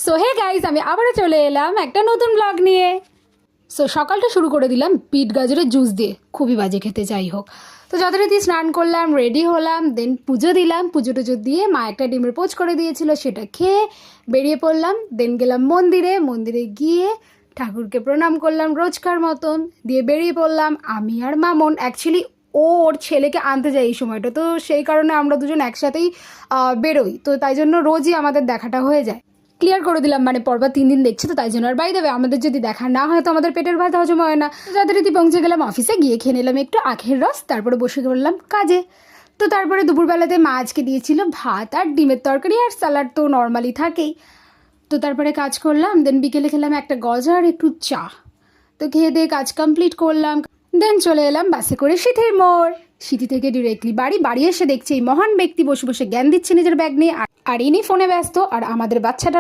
So hey guys, আমি আবারও চলে এলাম একটা নতুন ব্লগ নিয়ে। সো সকালটা শুরু করে দিলাম বিট গাজরের জুস দিয়ে, খুবই বাজে খেতে। যাই হোক, তো যথারীতি স্নান করলাম, রেডি হলাম, দেন পুজো দিলাম। পুজো টুজো দিয়ে মা একটা ডিমের পোচ করে দিয়েছিল, সেটা খেয়ে বেরিয়ে পড়লাম। দেন গেলাম মন্দিরে। মন্দিরে গিয়ে ঠাকুরকে প্রণাম করলাম রোজকার মতন, দিয়ে বেরিয়ে পড়লাম আমি আর মামন। অ্যাকচুয়ালি ওর ছেলেকে আনতে যাই এই সময়টা, তো সেই কারণে আমরা দুজন একসাথেই বেরোই, তো তাই জন্য রোজই আমাদের দেখাটা হয়ে যায়। ক্লিয়ার করে দিলাম, মানে পরবার 3 দিন দেখছে তো তাই জন্য। আর বাই দেবে, আমাদের যদি দেখা না হয় তো আমাদের পেটের ভাত হজম হয় না। যথারীতি পৌঁছে গেলাম অফিসে, গিয়ে খেয়ে নিলাম একটু আখের রস, তারপরে বসে পড়লাম কাজে। তো তারপরে দুপুরবেলাতে মা আজকে দিয়েছিল ভাত আর ডিমের তরকারি আর স্যালাড, তো নর্মালি থাকেই। তো তারপরে কাজ করলাম, দেন বিকেলে খেলাম একটা গজা আর একটু চা। তো খেয়ে দিয়ে কাজ কমপ্লিট করলাম। দেন চলে এলাম বাসে করে সিথির মোড়। সিথি থেকে ডিরেক্টলি বাড়ি এসে দেখছি এই মহান ব্যক্তি বসে বসে জ্ঞান দিচ্ছে নিজের ব্যাগ নিয়ে, আর ইনি ফোনে ব্যস্ত, আর আমাদের বাচ্চাটা